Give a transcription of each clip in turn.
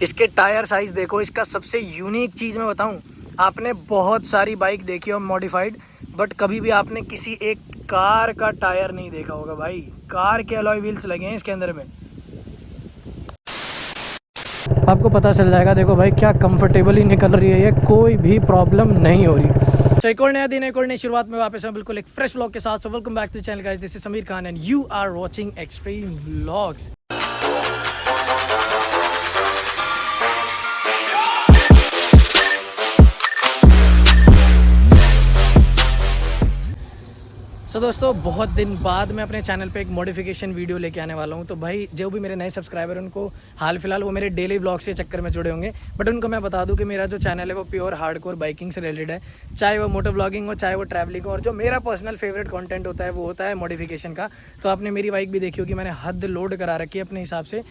इसके tyre size देखो। इसका सबसे यूनिक चीज़ मैं बताऊं, आपने बहुत सारी बाइक देखी हो मॉडिफाइड, बट कभी भी आपने किसी एक कार का टायर नहीं देखा होगा भाई। कार के अलॉय व्हील्स लगे हैं इसके अंदर में, आपको पता चल जाएगा। देखो भाई क्या कंफर्टेबली निकल रही है ये, कोई भी प्रॉब्लम नहीं हो रही। तो एक और नया दिन, एक और नई शुरुआत में वापस हैं बिल्कुल एक फ्रेश व्लॉग के साथ। So welcome back to the channel guys, this is Sameer Khan and you are watching extreme vlogs. So दोस्तों, बहुत दिन बाद मैं अपने चैनल पे एक मॉडिफिकेशन वीडियो लेके आने वाला हूँ। तो भाई जो भी मेरे नए सब्सक्राइबर हैं उनको हाल फिलहाल वो मेरे डेली व्लॉग्स के चक्कर में जुड़े होंगे, बट उनको मैं बता दूँ कि मेरा जो चैनल है वो प्योर हार्डकोर बाइकिंग से रिलेटेड है। चाहे वो मोटर व्लॉगिंग हो, चाहे वो ट्रैवलिंग हो, और जो मेरा पर्सनल फेवरेट कंटेंट होता है वो होता है मॉडिफिकेशन का। तो आपने मेरी बाइक भी देखी होगी, मैंने हद लोड करा रखी है अपने हिसाब से,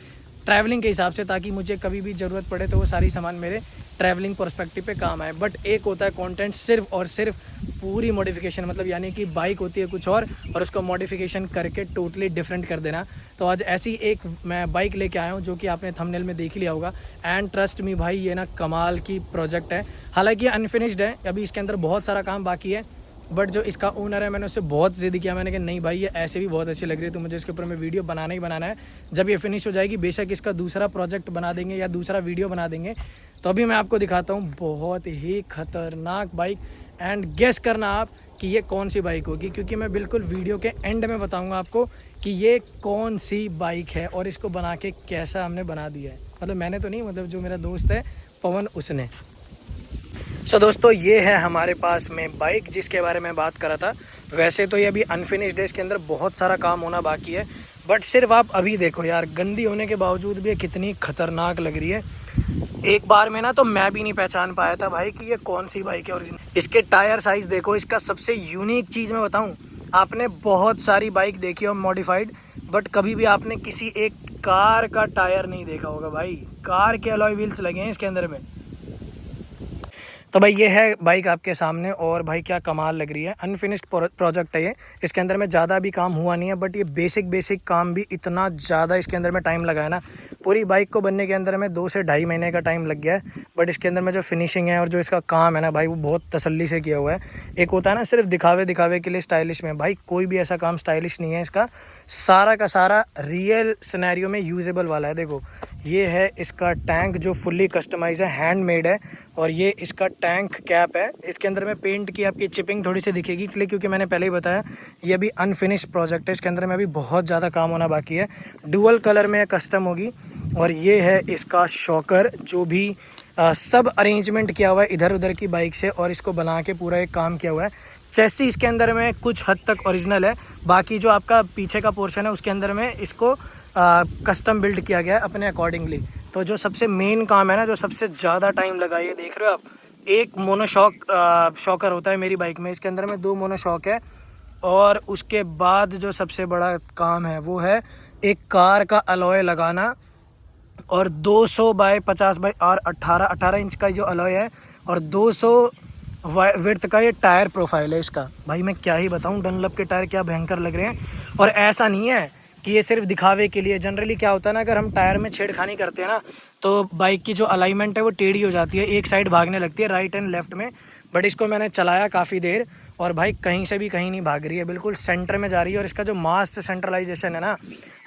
ट्रैवलिंग के हिसाब से, ताकि मुझे कभी भी ज़रूरत पड़े तो वो सारी सामान मेरे ट्रैवलिंग पर्सपेक्टिव पे काम आए। बट एक होता है कंटेंट सिर्फ और सिर्फ पूरी मॉडिफिकेशन, मतलब यानी कि बाइक होती है कुछ और उसको मॉडिफिकेशन करके टोटली डिफरेंट कर देना। तो आज ऐसी एक मैं बाइक लेके आया हूँ जो कि आपने थंबनेल में देख लिया होगा। एंड ट्रस्ट मी भाई, ये ना कमाल की प्रोजेक्ट है। हालांकि ये अनफिनिश्ड है, अभी इसके अंदर बहुत सारा काम बाकी है, बट जो इसका ओनर है मैंने उससे बहुत ज़िद किया। मैंने कहा नहीं भाई, ये ऐसे भी बहुत अच्छी लग रही है, तो मुझे इसके ऊपर में वीडियो बनाना ही बनाना है। जब ये फिनिश हो जाएगी बेशक इसका दूसरा प्रोजेक्ट बना देंगे या दूसरा वीडियो बना देंगे। तो अभी मैं आपको दिखाता हूँ बहुत ही ख़तरनाक बाइक। एंड गेस करना आप कि ये कौन सी बाइक होगी, क्योंकि मैं बिल्कुल वीडियो के एंड में बताऊँगा आपको कि ये कौन सी बाइक है और इसको बना के कैसा हमने बना दिया है। मतलब मैंने तो नहीं, मतलब जो मेरा दोस्त है पवन, उसने। सो दोस्तों, ये है हमारे पास में बाइक जिसके बारे में बात करा था। वैसे तो ये अभी अनफिनिश्ड है, इसके अंदर बहुत सारा काम होना बाकी है, बट सिर्फ आप अभी देखो यार, गंदी होने के बावजूद भी ये कितनी खतरनाक लग रही है। एक बार में ना तो मैं भी नहीं पहचान पाया था भाई कि ये कौन सी बाइक है ओरिजिनल। इसके टायर साइज़ देखो। इसका सबसे यूनिक चीज़ मैं बताऊँ, आपने बहुत सारी बाइक देखी हो मॉडिफाइड, बट कभी भी आपने किसी एक कार का टायर नहीं देखा होगा भाई। कार के अलॉय व्हील्स लगे हैं इसके अंदर में। तो भाई ये है बाइक आपके सामने, और भाई क्या कमाल लग रही है। अनफिनिश्ड प्रोजेक्ट है ये, इसके अंदर में ज़्यादा भी काम हुआ नहीं है, बट ये बेसिक काम भी इतना ज़्यादा इसके अंदर में टाइम लगा है ना। पूरी बाइक को बनने के अंदर में 2 से ढाई महीने का टाइम लग गया है, बट इसके अंदर में जो फिनिशिंग है और जो इसका काम है ना भाई, वो बहुत तसल्ली से किया हुआ है। एक होता है ना सिर्फ दिखावे के लिए स्टाइलिश में, भाई कोई भी ऐसा काम स्टाइलिश नहीं है। इसका सारा का सारा रियल सिनेरियो में यूजेबल वाला है। देखो ये है इसका टैंक जो फुल्ली कस्टमाइज है, हैंडमेड है, और ये इसका टैंक कैप है। इसके अंदर में पेंट की आपकी चिपिंग थोड़ी सी दिखेगी, इसलिए क्योंकि मैंने पहले ही बताया ये भी अनफिनिश्ड प्रोजेक्ट है। इसके अंदर में अभी बहुत ज़्यादा काम होना बाकी है। डुअल कलर में कस्टम होगी। और ये है इसका शॉकर, जो भी सब अरेंजमेंट किया हुआ है इधर उधर की बाइक से, और इसको बना के पूरा एक काम किया हुआ है। चेसी इसके अंदर में कुछ हद तक ओरिजिनल है, बाकी जो आपका पीछे का पोर्शन है उसके अंदर में इसको कस्टम बिल्ड किया गया है अपने अकॉर्डिंगली। तो जो सबसे मेन काम है ना, जो सबसे ज़्यादा टाइम लगा, ये देख रहे हो आप, एक मोनोशॉक शॉकर होता है मेरी बाइक में। इसके अंदर में 2 मोनोशॉक है, और उसके बाद जो सबसे बड़ा काम है वो है एक कार का अलॉय लगाना, और 200 बाय 50 बाय 18 इंच का जो अलॉय है, और 200 विड्थ का ये टायर प्रोफाइल है इसका। भाई मैं क्या ही बताऊं, डनलप के टायर क्या भयंकर लग रहे हैं। और ऐसा नहीं है कि ये सिर्फ दिखावे के लिए। जनरली क्या होता है ना, अगर हम टायर में छेड़खानी करते हैं ना, तो बाइक की जो अलाइनमेंट है वो टेढ़ी हो जाती है, एक साइड भागने लगती है राइट एंड लेफ्ट में। बट इसको मैंने चलाया काफ़ी देर, और भाई कहीं से भी कहीं नहीं भाग रही है, बिल्कुल सेंटर में जा रही है। और इसका जो मास सेंट्रलाइजेशन है ना,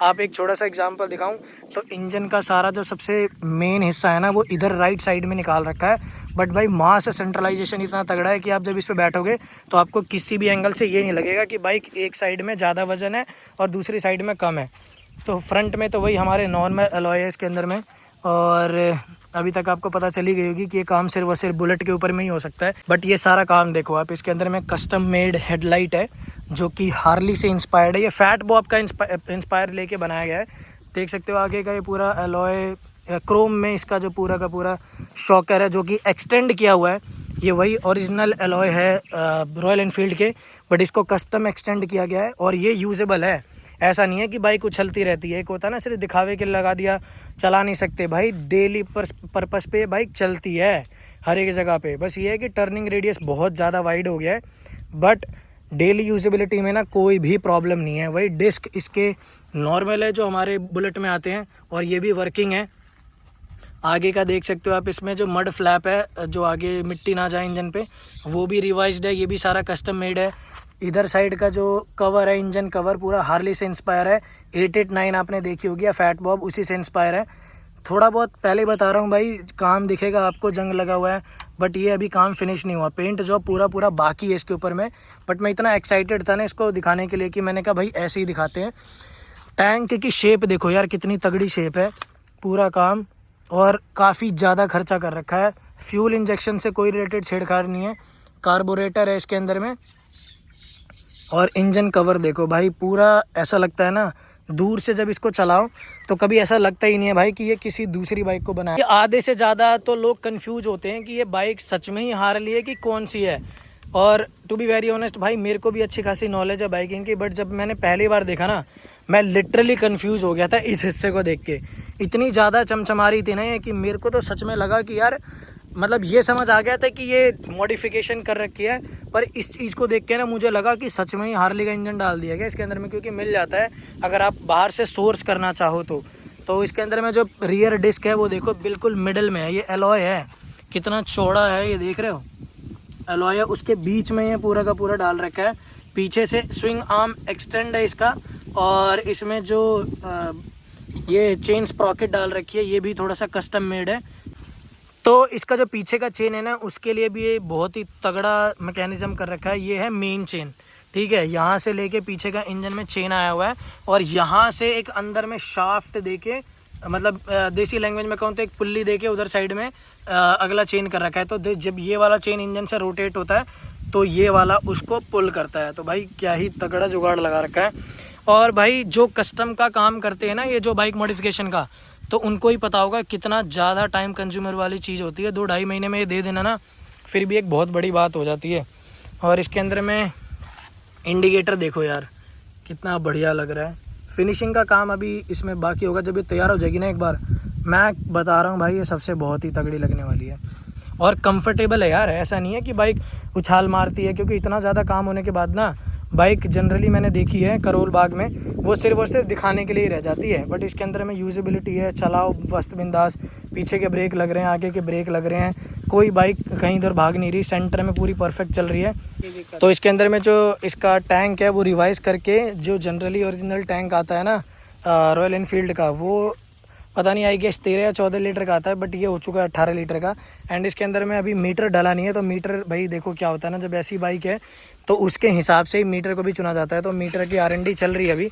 आप एक छोटा सा एग्जांपल दिखाऊं तो इंजन का सारा जो सबसे मेन हिस्सा है ना, वो इधर राइट साइड में निकाल रखा है। बट भाई मास सेंट्रलाइजेशन इतना तगड़ा है कि आप जब इस पर बैठोगे तो आपको किसी भी एंगल से ये नहीं लगेगा कि बाइक एक साइड में ज़्यादा वजन है और दूसरी साइड में कम है। तो फ्रंट में तो वही हमारे नॉर्मल अलॉय है इसके अंदर में। और अभी तक आपको पता चली गई होगी कि ये काम सिर्फ और सिर्फ बुलेट के ऊपर में ही हो सकता है, बट ये सारा काम देखो आप। इसके अंदर में कस्टम मेड हेडलाइट है जो कि हार्ली से इंस्पायर्ड है। ये फैट बॉब का इंस्पायर लेके बनाया गया है। देख सकते हो आगे का ये पूरा अलॉय क्रोम में, इसका जो पूरा का पूरा शॉकर है जो कि एक्सटेंड किया हुआ है, ये वही ओरिजिनल अलॉय है रॉयल एनफील्ड के, बट इसको कस्टम एक्सटेंड किया गया है। और ये यूजेबल है, ऐसा नहीं है कि बाइक उछलती रहती है। एक होता है ना सिर्फ दिखावे के लिए लगा दिया, चला नहीं सकते भाई। डेली पर्पस पे बाइक चलती है हर एक जगह पे। बस ये है कि टर्निंग रेडियस बहुत ज़्यादा वाइड हो गया है, बट डेली यूजेबिलिटी में ना कोई भी प्रॉब्लम नहीं है। वही डिस्क इसके नॉर्मल है जो हमारे बुलेट में आते हैं, और ये भी वर्किंग है। आगे का देख सकते हो आप, इसमें जो मड फ्लैप है जो आगे मिट्टी ना जाए इंजन पे, वो भी रिवाइज्ड है, ये भी सारा कस्टम मेड है। इधर साइड का जो कवर है, इंजन कवर पूरा हार्ली से इंस्पायर है। 889 आपने देखी होगी, या फैट बॉब, उसी से इंस्पायर है। थोड़ा बहुत पहले ही बता रहा हूँ भाई, काम दिखेगा आपको, जंग लगा हुआ है, बट ये अभी काम फिनिश नहीं हुआ। पेंट जॉब पूरा बाकी है इसके ऊपर में। बट मैं इतना एक्साइटेड था ना इसको दिखाने के लिए कि मैंने कहा भाई ऐसे ही दिखाते हैं। टैंक की शेप देखो यार, कितनी तगड़ी शेप है, पूरा काम, और काफ़ी ज़्यादा खर्चा कर रखा है। फ्यूल इंजेक्शन से कोई रिलेटेड छेड़छाड़ नहीं है। कार्बोरेटर है इसके अंदर में। और इंजन कवर देखो भाई, पूरा ऐसा लगता है ना, दूर से जब इसको चलाओ तो कभी ऐसा लगता ही नहीं है भाई कि ये किसी दूसरी बाइक को बनाया। ये आधे से ज़्यादा तो लोग कंफ्यूज होते हैं कि ये बाइक सच में ही हार्ली है कि कौन सी है। और टू बी वेरी ऑनेस्ट भाई, मेरे को भी अच्छी खासी नॉलेज है बाइकिंग की, बट जब मैंने पहली बार देखा ना, मैं लिटरली कंफ्यूज हो गया था इस हिस्से को देख के। इतनी ज़्यादा चमचमा रही थी ना ये कि मेरे को तो सच में लगा कि यार, मतलब ये समझ आ गया था कि ये मॉडिफिकेशन कर रखी है, पर इस चीज़ को देख के ना मुझे लगा कि सच में ही हार्ली का इंजन डाल दिया गया इसके अंदर में, क्योंकि मिल जाता है अगर आप बाहर से सोर्स करना चाहो तो इसके अंदर में जो रियर डिस्क है वो देखो बिल्कुल मिडल में है। ये एलॉय है, कितना चौड़ा है ये देख रहे हो, एलॉय है, उसके बीच में ये पूरा का पूरा डाल रखा है। पीछे से स्विंग आर्म एक्सटेंड है इसका, और इसमें जो ये चेन स्प्रॉकेट डाल रखी है ये भी थोड़ा सा कस्टम मेड है। तो इसका जो पीछे का चेन है ना, उसके लिए भी ये बहुत ही तगड़ा मैकेनिज्म कर रखा है। ये है मेन चेन, ठीक है, यहाँ से लेके पीछे का इंजन में चेन आया हुआ है, और यहाँ से एक अंदर में शाफ्ट देके, मतलब देसी लैंग्वेज में कहूँ तो एक पुल्ली देके उधर साइड में अगला चेन कर रखा है। तो जब ये वाला चेन इंजन से रोटेट होता है तो ये वाला उसको पुल करता है। तो भाई क्या ही तगड़ा जुगाड़ लगा रखा है। और भाई जो कस्टम का काम करते हैं ना, ये जो बाइक मॉडिफिकेशन का, तो उनको ही पता होगा कितना ज़्यादा टाइम कंज्यूमर वाली चीज़ होती है। 2-2.5 महीने में ये दे देना ना, फिर भी एक बहुत बड़ी बात हो जाती है। और इसके अंदर में इंडिकेटर देखो यार, कितना बढ़िया लग रहा है। फिनिशिंग का काम अभी इसमें बाकी होगा, जब ये तैयार हो जाएगी ना एक बार, मैं बता रहा हूँ भाई, ये सबसे बहुत ही तगड़ी लगने वाली है। और कंफर्टेबल है यार, ऐसा नहीं है कि बाइक उछाल मारती है, क्योंकि इतना ज़्यादा काम होने के बाद ना बाइक जनरली मैंने देखी है करोल बाग में, वो सिर्फ और सिर्फ दिखाने के लिए ही रह जाती है। बट इसके अंदर में यूजेबिलिटी है, चलाओ मस्त बिंदास, पीछे के ब्रेक लग रहे हैं, आगे के ब्रेक लग रहे हैं, कोई बाइक कहीं इधर भाग नहीं रही, सेंटर में पूरी परफेक्ट चल रही है। तो इसके अंदर में जो इसका टैंक है वो रिवाइज करके, जो जनरली ओरिजिनल टैंक आता है ना रॉयल एनफील्ड का, वो पता नहीं आई गेस 13 या 14 लीटर का आता है, बट ये हो चुका है 18 लीटर का। एंड इसके अंदर में अभी मीटर डाला नहीं है, तो मीटर भाई देखो क्या होता है ना, जब ऐसी बाइक है तो उसके हिसाब से ही मीटर को भी चुना जाता है। तो मीटर की R&D चल रही है अभी,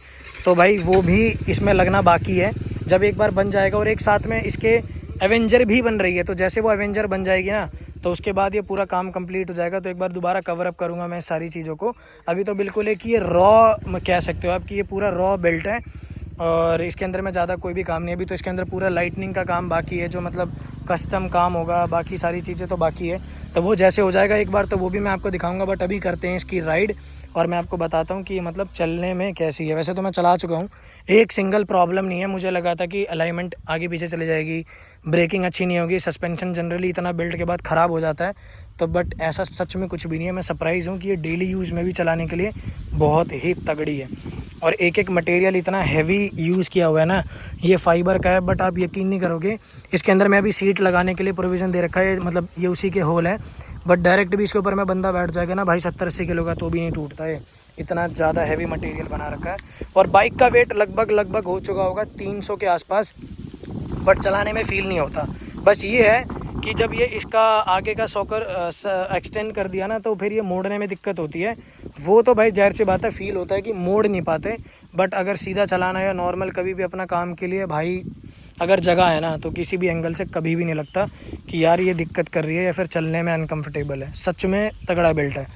तो भाई वो भी इसमें लगना बाकी है। जब एक बार बन जाएगा, और एक साथ में इसके एवेंजर भी बन रही है, तो जैसे वो एवेंजर बन जाएगी ना, तो उसके बाद ये पूरा काम कंप्लीट हो जाएगा। तो एक बार दोबारा कवर अप करूँगा मैं सारी चीज़ों को। अभी तो बिल्कुल है कि ये रॉ कह सकते हो आप, कि ये पूरा रॉ बेल्ट है, और इसके अंदर में ज़्यादा कोई भी काम नहीं है अभी। तो इसके अंदर पूरा लाइटनिंग का काम बाकी है, जो मतलब कस्टम काम होगा, बाकी सारी चीज़ें तो बाकी है। तो वो जैसे हो जाएगा एक बार, तो वो भी मैं आपको दिखाऊंगा। बट अभी करते हैं इसकी राइड, और मैं आपको बताता हूँ कि मतलब चलने में कैसी है। वैसे तो मैं चला चुका हूँ, एक सिंगल प्रॉब्लम नहीं है। मुझे लगा था कि अलाइनमेंट आगे पीछे चली जाएगी, ब्रेकिंग अच्छी नहीं होगी, सस्पेंशन जनरली इतना बिल्ड के बाद ख़राब हो जाता है, तो बट ऐसा सच में कुछ भी नहीं है। मैं सरप्राइज़ हूँ कि ये डेली यूज़ में भी चलाने के लिए बहुत ही तगड़ी है। और एक एक मटेरियल इतना हैवी यूज़ किया हुआ है ना, ये फाइबर का है, बट आप यकीन नहीं करोगे, इसके अंदर मैं अभी सीट लगाने के लिए प्रोविज़न दे रखा है, मतलब ये उसी के होल है। बट डायरेक्ट भी इसके ऊपर में बंदा बैठ जाएगा ना भाई 70-80 किलो का, तो भी नहीं टूटता है, इतना ज़्यादा हैवी मटेरियल बना रखा है। और बाइक का वेट लगभग हो चुका होगा 300 के आसपास, बट चलाने में फ़ील नहीं होता। बस ये है कि जब ये इसका आगे का सॉकर एक्सटेंड कर दिया ना, तो फिर ये मोड़ने में दिक्कत होती है। वो तो भाई जाहिर सी बात है, फ़ील होता है कि मोड़ नहीं पाते, बट अगर सीधा चलाना है या नॉर्मल कभी भी अपना काम के लिए भाई अगर जगह है ना, तो किसी भी एंगल से कभी भी नहीं लगता कि यार ये दिक्कत कर रही है या फिर चलने में अनकम्फर्टेबल है। सच में तगड़ा बेल्ट है।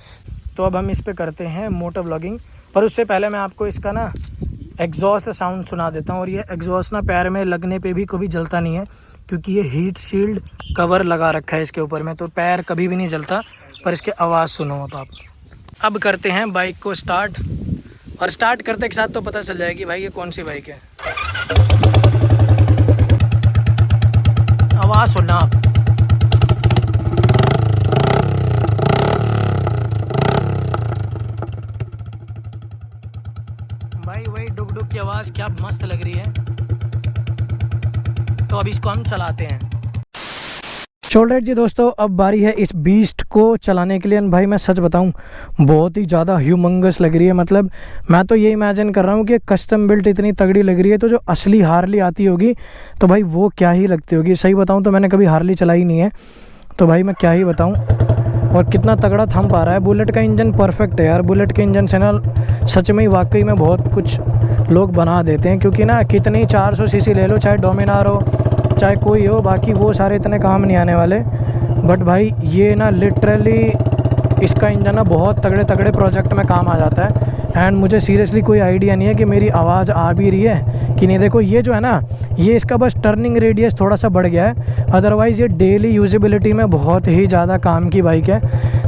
तो अब हम इस पर करते हैं मोटर व्लॉगिंग, पर उससे पहले मैं आपको इसका ना एग्जॉस्ट साउंड सुना देता हूँ। और ये एग्जॉस्ट ना पैर में लगने पे भी कभी जलता नहीं है, क्योंकि ये हीट शील्ड कवर लगा रखा है इसके ऊपर में, तो पैर कभी भी नहीं जलता। पर इसके आवाज़ सुनो आप। अब करते हैं बाइक को स्टार्ट, और स्टार्ट करते के साथ तो पता चल जाएगी भाई ये कौन सी बाइक है। आवाज़ सुनना आप। भाई वही डुक डुक की आवाज़ क्या मस्त लग रही है। तो अब इसको हम चलाते हैं। सो ऑलराइट जी दोस्तों, अब बारी है इस बीस्ट को चलाने के लिए। भाई मैं सच बताऊं, बहुत ही ज़्यादा ह्यूमंगस लग रही है। मतलब मैं तो ये इमेजिन कर रहा हूँ कि कस्टम बिल्ट इतनी तगड़ी लग रही है, तो जो असली हार्ली आती होगी तो भाई वो क्या ही लगती होगी। सही बताऊं तो मैंने कभी हार्ली चलाई नहीं है, तो भाई मैं क्या ही बताऊं। और कितना तगड़ा थम पा रहा है। बुलेट का इंजन परफेक्ट है यार। बुलेट के इंजन से ना सच में ही वाकई में बहुत कुछ लोग बना देते हैं, क्योंकि ना कितनी 400 सीसी ले लो, चाहे डोमिनार हो चाहे कोई हो, बाकी वो सारे इतने काम नहीं आने वाले। बट भाई ये ना लिटरली इसका इंजन ना बहुत तगड़े तगड़े प्रोजेक्ट में काम आ जाता है। एंड मुझे सीरियसली कोई आइडिया नहीं है कि मेरी आवाज़ आ भी रही है कि नहीं। देखो ये जो है ना, ये इसका बस टर्निंग रेडियस थोड़ा सा बढ़ गया है, अदरवाइज़ ये डेली यूजेबिलिटी में बहुत ही ज़्यादा काम की बाइक है।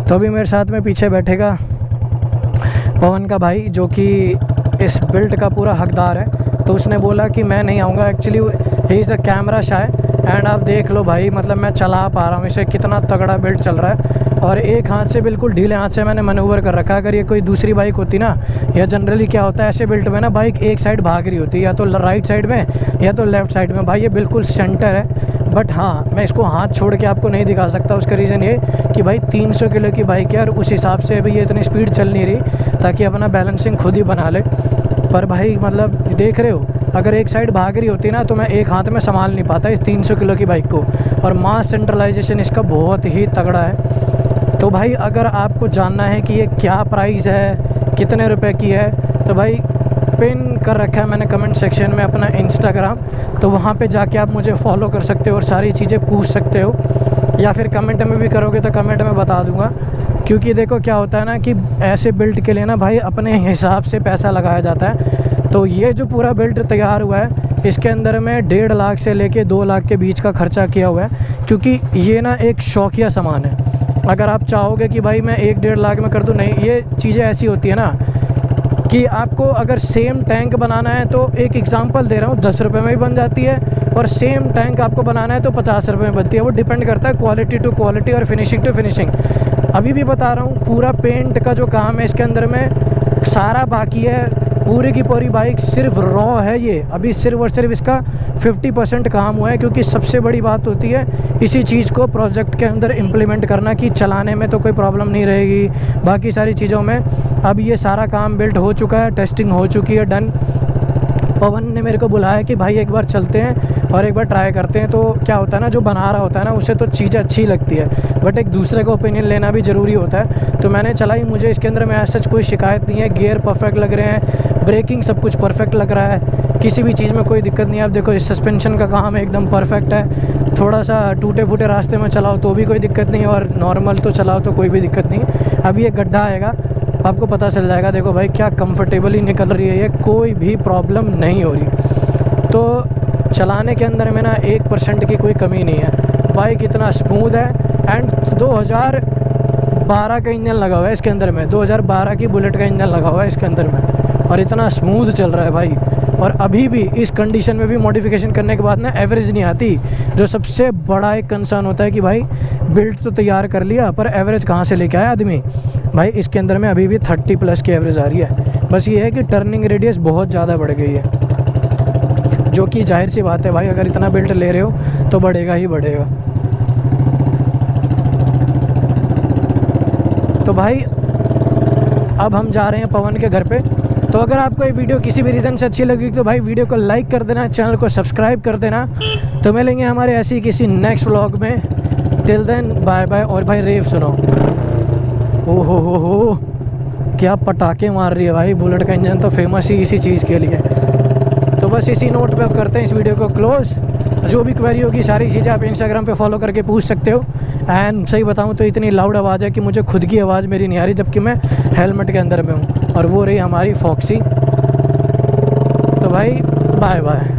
तो अभी मेरे साथ में पीछे बैठेगा पवन का भाई, जो कि इस बिल्ट का पूरा हकदार है। तो उसने बोला कि मैं नहीं आऊँगा, actually he is a camera shy. And आप देख लो भाई, मतलब मैं चला पा रहा हूँ इसे, कितना तगड़ा बिल्ट चल रहा है। और एक हाथ से, बिल्कुल ढीले हाथ से मैंने मैनूवर कर रखा है। अगर ये कोई दूसरी बाइक होती ना, या जनरली क्या होता है ऐसे बिल्ट में ना, बाइक एक साइड भाग रही होती है, या तो राइट साइड में या तो लेफ़्ट साइड में। भाई ये बिल्कुल सेंटर है। बट हाँ, मैं इसको हाथ छोड़ के आपको नहीं दिखा सकता। उसका रीज़न ये कि भाई 300 किलो की बाइक है, और उस हिसाब से अभी ये इतनी स्पीड चल नहीं रही ताकि अपना बैलेंसिंग खुद ही बना ले। पर भाई मतलब देख रहे हो, अगर एक साइड भाग रही होती ना तो मैं एक हाथ में संभाल नहीं पाता इस 300 किलो की बाइक को। और मास सेंट्रलाइजेशन इसका बहुत ही तगड़ा है। तो भाई अगर आपको जानना है कि ये क्या प्राइस है, कितने रुपए की है, तो भाई पिन कर रखा है मैंने कमेंट सेक्शन में अपना इंस्टाग्राम, तो वहाँ पे जाके आप मुझे फॉलो कर सकते हो और सारी चीज़ें पूछ सकते हो, या फिर कमेंट में भी करोगे तो कमेंट में बता दूँगा। क्योंकि देखो क्या होता है ना कि ऐसे बिल्ट के लिए ना भाई अपने हिसाब से पैसा लगाया जाता है। तो ये जो पूरा बिल्ट तैयार हुआ है, इसके अंदर में 1.5 लाख से लेके 2 लाख के बीच का खर्चा किया हुआ है, क्योंकि ये ना एक शौकिया सामान है। अगर आप चाहोगे कि भाई मैं 1-1.5 लाख में कर दूँ, नहीं, ये चीज़ें ऐसी होती है ना कि आपको अगर सेम टैंक बनाना है, तो एक एग्जांपल दे रहा हूँ, 10 रुपये में भी बन जाती है, और सेम टैंक आपको बनाना है तो 50 रुपये में बनती है। वो डिपेंड करता है क्वालिटी टू क्वालिटी और फिनिशिंग टू फिनिशिंग। अभी भी बता रहा हूँ, पूरा पेंट का जो काम है इसके अंदर में सारा बाकी है। पूरी की पूरी बाइक सिर्फ रॉ है। ये अभी सिर्फ और सिर्फ इसका 50% काम हुआ है, क्योंकि सबसे बड़ी बात होती है इसी चीज़ को प्रोजेक्ट के अंदर इम्प्लीमेंट करना, कि चलाने में तो कोई प्रॉब्लम नहीं रहेगी, बाकी सारी चीज़ों में। अब ये सारा काम बिल्ट हो चुका है, टेस्टिंग हो चुकी है, डन। पवन ने मेरे को बुलाया कि भाई एक बार चलते हैं और एक बार ट्राई करते हैं। तो क्या होता है ना, जो बना रहा होता है ना, उसे तो चीज़ें अच्छी लगती है, बट एक दूसरे का ओपिनियन लेना भी ज़रूरी होता है। तो मैंने चलाई, मुझे इसके अंदर में ऐसा कोई शिकायत नहीं है। गियर परफेक्ट लग रहे हैं, ब्रेकिंग सब कुछ परफेक्ट लग रहा है, किसी भी चीज़ में कोई दिक्कत नहीं है। आप देखो, इस सस्पेंशन का काम एकदम परफेक्ट है। थोड़ा सा टूटे फूटे रास्ते में चलाओ तो भी कोई दिक्कत नहीं, और नॉर्मल तो चलाओ तो कोई भी दिक्कत नहीं। अभी एक गड्ढा आएगा, आपको पता चल जाएगा। देखो भाई क्या कंफर्टेबली निकल रही है ये, कोई भी प्रॉब्लम नहीं हो रही। तो चलाने के अंदर में ना 1% की कोई कमी नहीं है। बाइक इतना स्मूथ है। एंड 2012 का इंजन लगा हुआ है इसके अंदर में, 2012 की बुलेट का इंजन लगा हुआ है इसके अंदर में, और इतना स्मूथ चल रहा है भाई। और अभी भी इस कंडीशन में भी मॉडिफिकेशन करने के बाद ना एवरेज नहीं आती, जो सबसे बड़ा एक कंसर्न होता है कि भाई बिल्ट तो तैयार कर लिया, पर एवरेज कहाँ से लेके आया आदमी। भाई इसके अंदर में अभी भी 30+ की एवरेज आ रही है। बस ये है कि टर्निंग रेडियस बहुत ज़्यादा बढ़ गई है, जो कि जाहिर सी बात है भाई, अगर इतना बिल्ट ले रहे हो तो बढ़ेगा ही बढ़ेगा। तो भाई अब हम जा रहे हैं पवन के घर पे। तो अगर आपको ये वीडियो किसी भी रीज़न से अच्छी लगी तो भाई वीडियो को लाइक कर देना, चैनल को सब्सक्राइब कर देना। तो मिलेंगे हमारे ऐसी किसी नेक्स्ट व्लॉग में। Till then bye bye. और भाई रेव सुनो, ओहो हो क्या पटाखे मार रही है भाई। बुलेट का इंजन तो फेमस ही इसी चीज़ के लिए। तो बस इसी नोट पे अब करते हैं इस वीडियो को क्लोज। जो भी क्वेरी होगी सारी चीज़ें आप इंस्टाग्राम पे फॉलो करके पूछ सकते हो। एंड सही बताऊं तो इतनी लाउड आवाज़ है कि मुझे खुद की आवाज़ मेरी नहीं आ रही, जबकि मैं हेलमेट के अंदर में हूँ, और वो रही हमारी फॉक्सी। तो भाई बाय बाय।